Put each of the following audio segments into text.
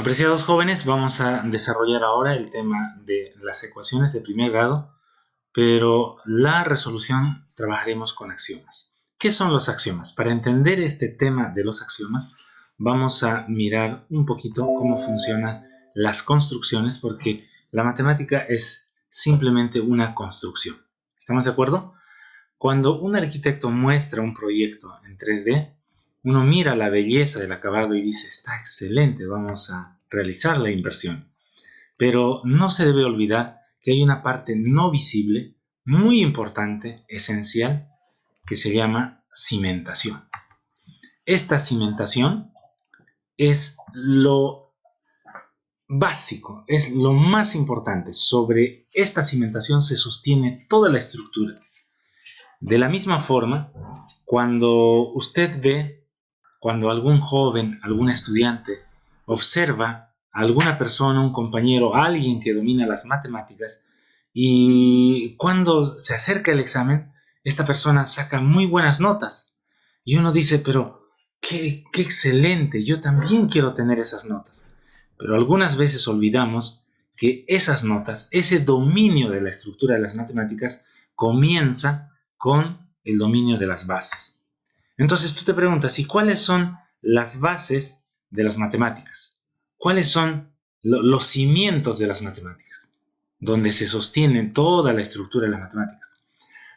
Apreciados jóvenes, vamos a desarrollar ahora el tema de las ecuaciones de primer grado, pero la resolución trabajaremos con axiomas. ¿Qué son los axiomas? Para entender este tema de los axiomas, vamos a mirar un poquito cómo funcionan las construcciones, porque la matemática es simplemente una construcción. ¿Estamos de acuerdo? Cuando un arquitecto muestra un proyecto en 3D, uno mira la belleza del acabado y dice, está excelente, vamos a realizar la inversión. Pero no se debe olvidar que hay una parte no visible, muy importante, esencial, que se llama cimentación. Esta cimentación es lo básico, es lo más importante. Sobre esta cimentación se sostiene toda la estructura. De la misma forma, cuando algún joven, algún estudiante observa a alguna persona, un compañero, alguien que domina las matemáticas, y cuando se acerca el examen, esta persona saca muy buenas notas. Y uno dice, pero qué excelente, yo también quiero tener esas notas. Pero algunas veces olvidamos que esas notas, ese dominio de la estructura de las matemáticas, comienza con el dominio de las bases. Entonces tú te preguntas, ¿y cuáles son las bases de las matemáticas? ¿Cuáles son los cimientos de las matemáticas? Donde se sostiene toda la estructura de las matemáticas.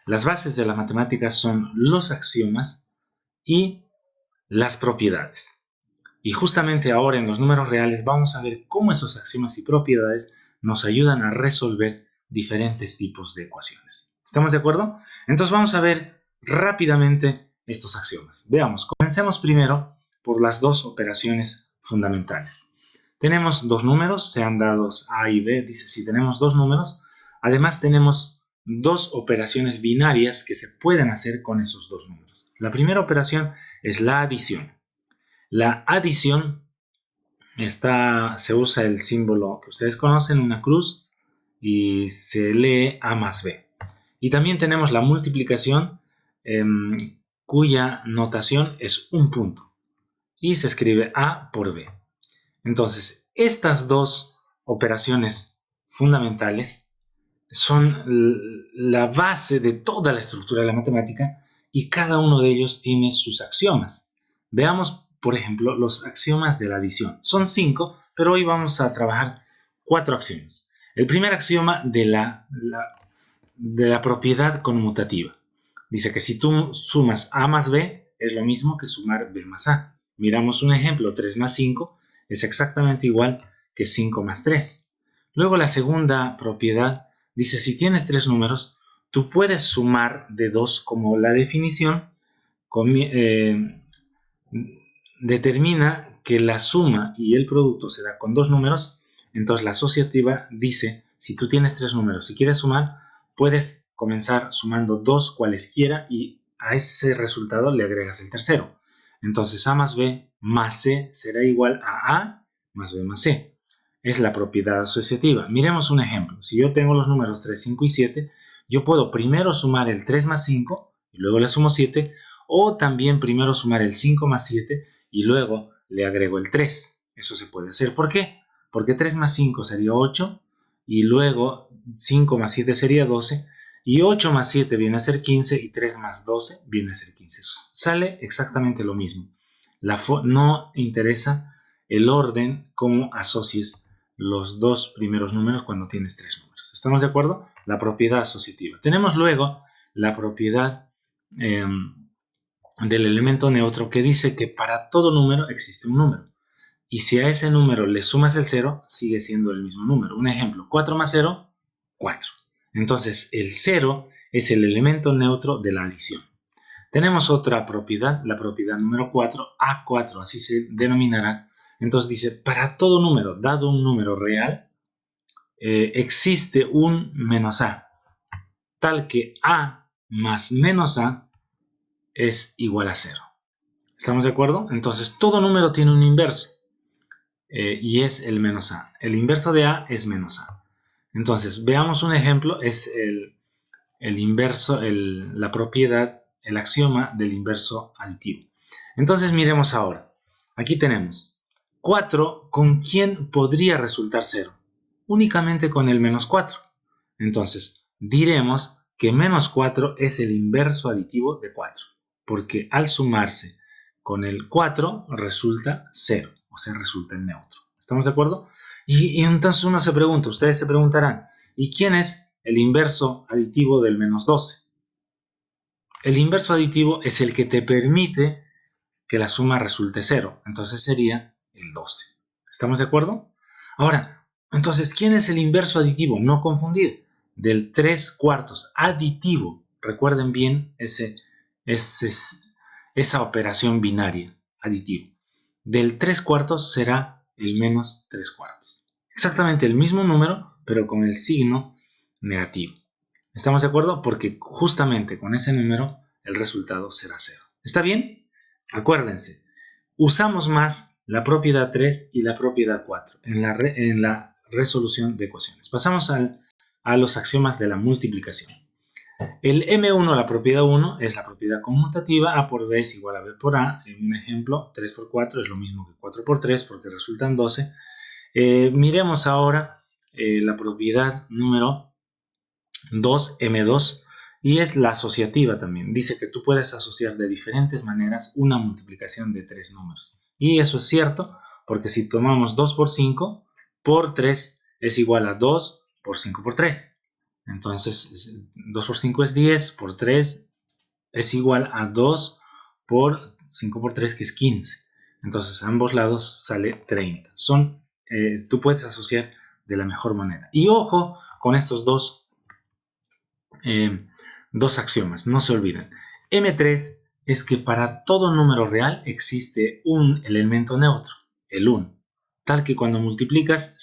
Las bases de las matemáticas son los axiomas y las propiedades. Y justamente ahora en los números reales vamos a ver cómo esos axiomas y propiedades nos ayudan a resolver diferentes tipos de ecuaciones. ¿Estamos de acuerdo? Entonces vamos a ver rápidamente estos axiomas. Veamos, comencemos primero por las dos operaciones fundamentales. Tenemos dos números, sean dados A y B, dice si tenemos dos números, además tenemos dos operaciones binarias que se pueden hacer con esos dos números. La primera operación es la adición. La adición se usa el símbolo que ustedes conocen, una cruz, y se lee A más B. Y también tenemos la multiplicación, cuya notación es un punto, y se escribe A por B. Entonces, estas dos operaciones fundamentales son la base de toda la estructura de la matemática y cada uno de ellos tiene sus axiomas. Veamos, por ejemplo, los axiomas de la adición. Son 5, pero hoy vamos a trabajar 4 axiomas. El primer axioma de la propiedad conmutativa. Dice que si tú sumas A más B, es lo mismo que sumar B más A. Miramos un ejemplo, 3 más 5 es exactamente igual que 5 más 3. Luego la segunda propiedad dice, si tienes 3 números, tú puedes sumar de 2 como la definición determina que la suma y el producto se da con 2 números. Entonces la asociativa dice, si tú tienes 3 números y quieres sumar, puedes comenzar sumando 2 cualesquiera y a ese resultado le agregas el tercero. Entonces A más B más C será igual a A más B más C. Es la propiedad asociativa. Miremos un ejemplo. Si yo tengo los números 3, 5 y 7, yo puedo primero sumar el 3 más 5 y luego le sumo 7, o también primero sumar el 5 más 7 y luego le agrego el 3. Eso se puede hacer. ¿Por qué? Porque 3 más 5 sería 8 y luego 5 más 7 sería 12 y 8 más 7 viene a ser 15 y 3 más 12 viene a ser 15. Sale exactamente lo mismo. No interesa el orden cómo asocies los dos primeros números cuando tienes 3 números. ¿Estamos de acuerdo? La propiedad asociativa. Tenemos luego la propiedad del elemento neutro que dice que para todo número existe un número. Y si a ese número le sumas el 0, sigue siendo el mismo número. Un ejemplo, 4 más 0, 4. Entonces, el 0 es el elemento neutro de la adición. Tenemos otra propiedad, la propiedad número 4, A4, así se denominará. Entonces dice, para todo número, dado un número real, existe un menos A, tal que A más menos A es igual a 0. ¿Estamos de acuerdo? Entonces, todo número tiene un inverso. Y es el menos A. El inverso de A es menos A. Entonces, veamos un ejemplo, es el inverso, la propiedad, el axioma del inverso aditivo. Entonces, miremos ahora. Aquí tenemos 4, ¿con quién podría resultar 0? Únicamente con el menos 4. Entonces, diremos que menos 4 es el inverso aditivo de 4, porque al sumarse con el 4 resulta 0, o sea, resulta en neutro. ¿Estamos de acuerdo? Y entonces uno se pregunta, ustedes se preguntarán, ¿y quién es el inverso aditivo del menos 12? El inverso aditivo es el que te permite que la suma resulte 0, entonces sería el 12. ¿Estamos de acuerdo? Ahora, entonces, ¿quién es el inverso aditivo? No confundir, del 3 cuartos aditivo. Recuerden bien esa operación binaria, aditivo. Del 3 cuartos será el menos 3 cuartos. Exactamente el mismo número, pero con el signo negativo. ¿Estamos de acuerdo? Porque justamente con ese número el resultado será 0. ¿Está bien? Acuérdense, usamos más la propiedad 3 y la propiedad 4 en la resolución de ecuaciones. Pasamos a los axiomas de la multiplicación. El M1, la propiedad 1, es la propiedad conmutativa. A por B es igual a B por A. En un ejemplo, 3 por 4 es lo mismo que 4 por 3 porque resultan 12. Miremos ahora la propiedad número 2, M2, y es la asociativa también. Dice que tú puedes asociar de diferentes maneras una multiplicación de 3 números. Y eso es cierto, porque si tomamos 2 por 5 por 3 es igual a 2 por 5 por 3. Entonces 2 por 5 es 10, por 3 es igual a 2 por 5 por 3, que es 15. Entonces a ambos lados sale 30. Tú puedes asociar de la mejor manera. Y ojo con estos dos axiomas, no se olviden. M3 es que para todo número real existe un elemento neutro, el 1, tal que cuando multiplicas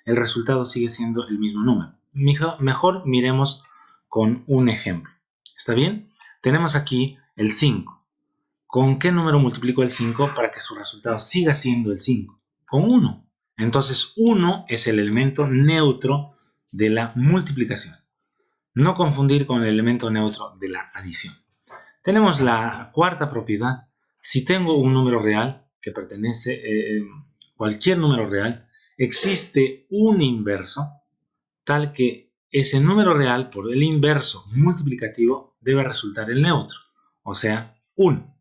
el resultado sigue siendo el mismo número. Mejor miremos con un ejemplo. ¿Está bien? Tenemos aquí el 5. ¿Con qué número multiplico el 5 para que su resultado siga siendo el 5? Con 1. Entonces 1 es el elemento neutro de la multiplicación. No confundir con el elemento neutro de la adición. Tenemos la cuarta propiedad. Si tengo un número real que pertenece cualquier número real, existe un inverso tal que ese número real por el inverso multiplicativo debe resultar el neutro, o sea, 1.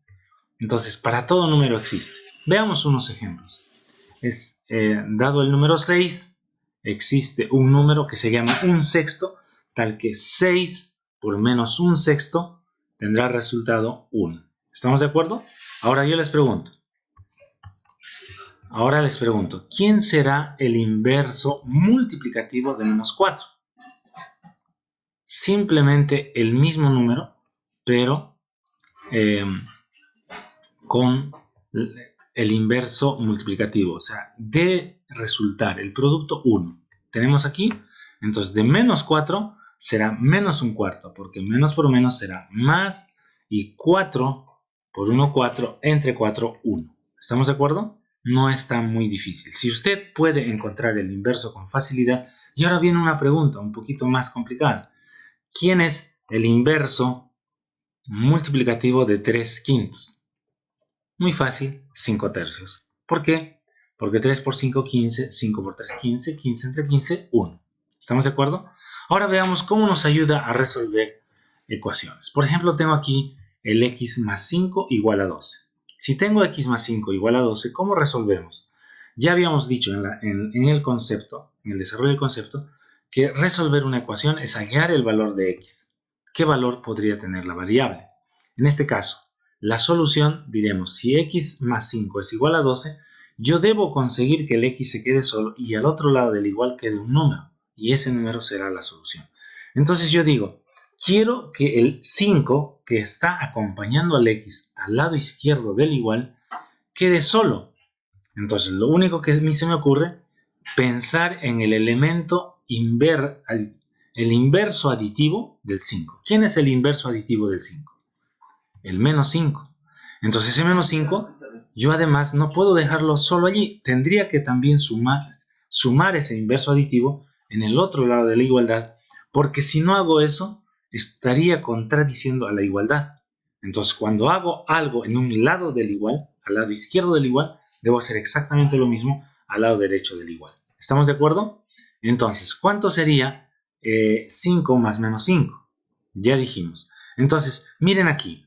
Entonces, para todo número existe. Veamos unos ejemplos. Dado el número 6, existe un número que se llama un sexto, tal que 6 por menos un sexto tendrá resultado 1. ¿Estamos de acuerdo? Ahora les pregunto, ¿quién será el inverso multiplicativo de menos 4? Simplemente el mismo número, pero con el inverso multiplicativo, o sea, debe resultar el producto 1. Tenemos aquí, entonces de menos 4 será menos un cuarto, porque menos por menos será más, y 4 por 1, 4, entre 4, 1. ¿Estamos de acuerdo? No está muy difícil. Si usted puede encontrar el inverso con facilidad, y ahora viene una pregunta un poquito más complicada. ¿Quién es el inverso multiplicativo de 3 quintos? Muy fácil, 5 tercios. ¿Por qué? Porque 3 por 5, 15, 5 por 3, 15, 15 entre 15, 1. ¿Estamos de acuerdo? Ahora veamos cómo nos ayuda a resolver ecuaciones. Por ejemplo, tengo aquí el x más 5 igual a 12. Si tengo x más 5 igual a 12, ¿cómo resolvemos? Ya habíamos dicho en el concepto, en el desarrollo del concepto, que resolver una ecuación es hallar el valor de x. ¿Qué valor podría tener la variable? En este caso, la solución, diremos, si x más 5 es igual a 12, yo debo conseguir que el x se quede solo y al otro lado del igual quede un número, y ese número será la solución. Entonces yo digo, quiero que el 5 que está acompañando al x al lado izquierdo del igual quede solo. Entonces lo único que a mí se me ocurre, pensar en el elemento el inverso aditivo del 5. ¿Quién es el inverso aditivo del 5? El menos 5. Entonces ese menos 5, yo además no puedo dejarlo solo allí. Tendría que también sumar ese inverso aditivo en el otro lado de la igualdad, porque si no hago eso, estaría contradiciendo a la igualdad. Entonces cuando hago algo en un lado del igual, al lado izquierdo del igual, debo hacer exactamente lo mismo al lado derecho del igual. ¿Estamos de acuerdo? Entonces, ¿cuánto sería 5 más menos 5? Ya dijimos. Entonces, miren aquí.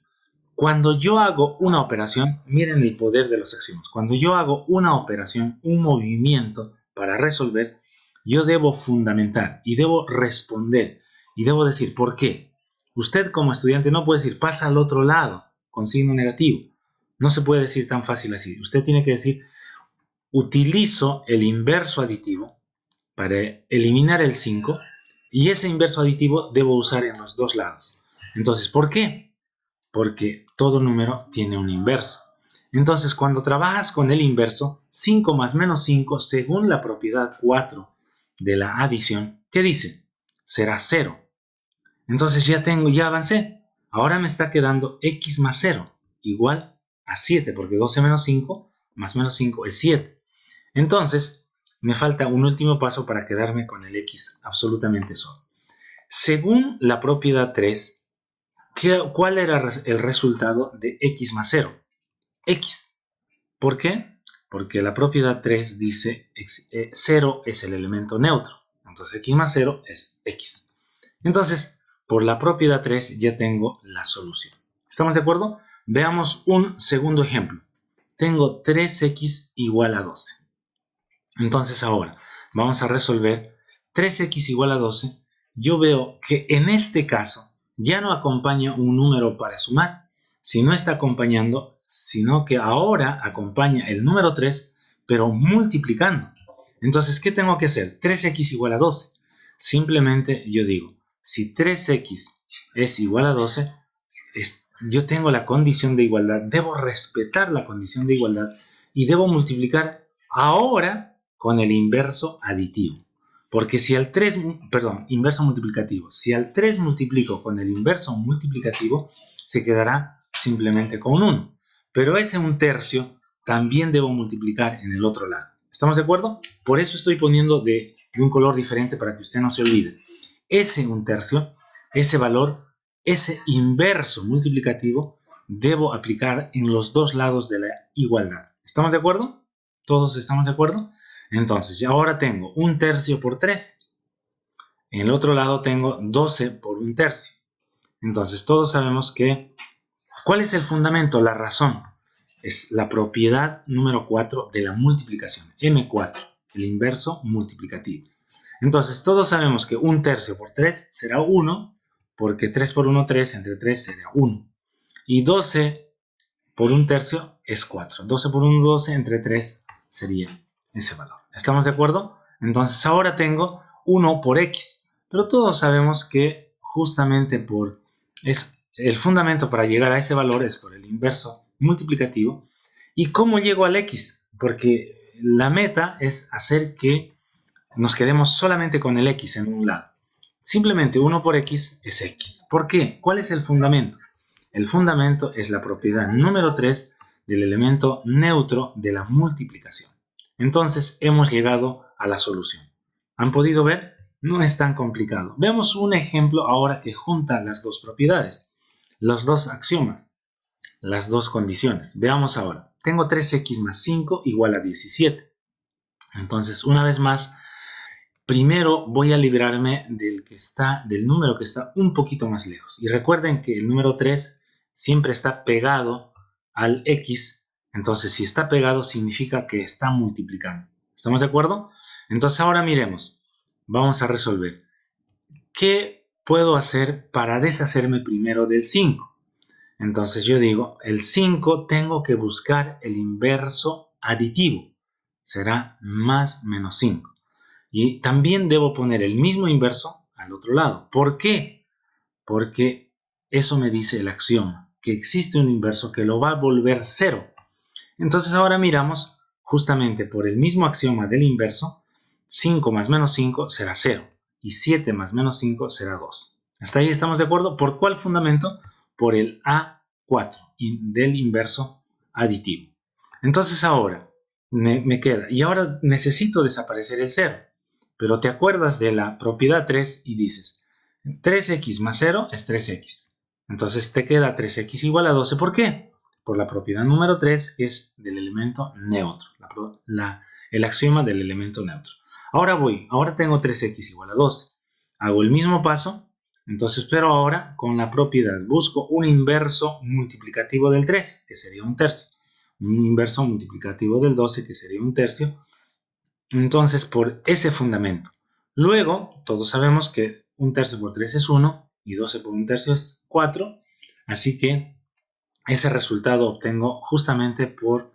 Cuando yo hago una operación, miren el poder de los axiomas. Cuando yo hago una operación, un movimiento para resolver, yo debo fundamentar y debo responder y debo decir ¿por qué? Usted como estudiante no puede decir pasa al otro lado con signo negativo. No se puede decir tan fácil así. Usted tiene que decir utilizo el inverso aditivo para eliminar el 5 y ese inverso aditivo debo usar en los dos lados. Entonces, ¿por qué? Porque todo número tiene un inverso. Entonces, cuando trabajas con el inverso, 5 más menos 5, según la propiedad 4 de la adición, ¿qué dice? Será 0. Entonces ya avancé. Ahora me está quedando x más 0, igual a 7, porque 12 menos 5 más menos 5 es 7. Entonces, me falta un último paso para quedarme con el x absolutamente solo. Según la propiedad 3, ¿cuál era el resultado de x más 0? X. ¿Por qué? Porque la propiedad 3 dice 0 es el elemento neutro. Entonces x más 0 es x. Entonces, por la propiedad 3 ya tengo la solución. ¿Estamos de acuerdo? Veamos un segundo ejemplo. Tengo 3x igual a 12. Entonces ahora vamos a resolver 3x igual a 12. Yo veo que en este caso ya no acompaña un número para sumar, sino está acompañando, sino que ahora acompaña el número 3, pero multiplicando. Entonces, ¿qué tengo que hacer? 3x igual a 12. Simplemente yo digo, si 3x es igual a 12, yo tengo la condición de igualdad, debo respetar la condición de igualdad y debo multiplicar ahora con el inverso aditivo. Porque si al 3, inverso multiplicativo, si al 3 multiplico con el inverso multiplicativo, se quedará simplemente con 1. Pero ese 1/3 también debo multiplicar en el otro lado. ¿Estamos de acuerdo? Por eso estoy poniendo de un color diferente para que usted no se olvide. Ese 1/3, ese valor, ese inverso multiplicativo, debo aplicar en los dos lados de la igualdad. ¿Estamos de acuerdo? ¿Todos estamos de acuerdo? Entonces, ya ahora tengo 1/3 por 3. En el otro lado tengo 12 por 1/3. Entonces, todos sabemos que... ¿Cuál es el fundamento? La razón. Es la propiedad número 4 de la multiplicación. M4, el inverso multiplicativo. Entonces, todos sabemos que 1/3 por 3 será 1, porque 3 por 1, 3, entre 3 será 1. Y 12 por 1/3 es 4. 12 por 1, 12, entre 3 sería ese valor. ¿Estamos de acuerdo? Entonces ahora tengo 1 por x. Pero todos sabemos que justamente el fundamento para llegar a ese valor es por el inverso multiplicativo. ¿Y cómo llego al x? Porque la meta es hacer que nos quedemos solamente con el x en un lado. Simplemente 1 por x es x. ¿Por qué? ¿Cuál es el fundamento? El fundamento es la propiedad número 3 del elemento neutro de la multiplicación. Entonces hemos llegado a la solución. ¿Han podido ver? No es tan complicado. Veamos un ejemplo ahora que junta las dos propiedades, los dos axiomas, las dos condiciones. Veamos ahora. Tengo 3x más 5 igual a 17. Entonces, una vez más, primero voy a librarme del número que está un poquito más lejos. Y recuerden que el número 3 siempre está pegado al x. Entonces, si está pegado, significa que está multiplicando. ¿Estamos de acuerdo? Entonces, ahora miremos. Vamos a resolver. ¿Qué puedo hacer para deshacerme primero del 5? Entonces, yo digo, el 5 tengo que buscar el inverso aditivo. Será más menos 5. Y también debo poner el mismo inverso al otro lado. ¿Por qué? Porque eso me dice el axioma, que existe un inverso que lo va a volver 0. Entonces ahora miramos, justamente por el mismo axioma del inverso, 5 más menos 5 será 0. Y 7 más menos 5 será 2. ¿Hasta ahí estamos de acuerdo? ¿Por cuál fundamento? Por el A4 del inverso aditivo. Entonces ahora me queda, y ahora necesito desaparecer el 0. Pero te acuerdas de la propiedad 3 y dices, 3x más 0 es 3x. Entonces te queda 3x igual a 12. ¿Por qué? por la propiedad número 3, que es del elemento neutro, el axioma del elemento neutro. Ahora tengo 3x igual a 12. Hago el mismo paso, entonces, pero ahora con la propiedad busco un inverso multiplicativo del 3, que sería un tercio. Un inverso multiplicativo del 12, que sería un tercio. Entonces, por ese fundamento. Luego, todos sabemos que un tercio por 3 es 1 y 12 por un tercio es 4. Así que ese resultado obtengo justamente por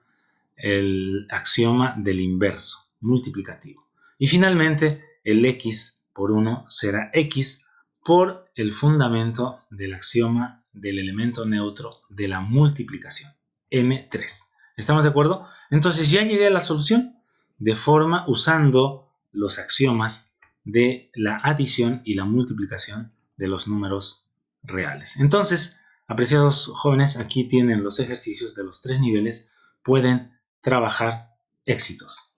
el axioma del inverso multiplicativo. Y finalmente, el x por 1 será x por el fundamento del axioma del elemento neutro de la multiplicación, M3. ¿Estamos de acuerdo? Entonces ya llegué a la solución de forma usando los axiomas de la adición y la multiplicación de los números reales. Entonces, apreciados jóvenes, aquí tienen los ejercicios de los 3 niveles. Pueden trabajar. Éxitos.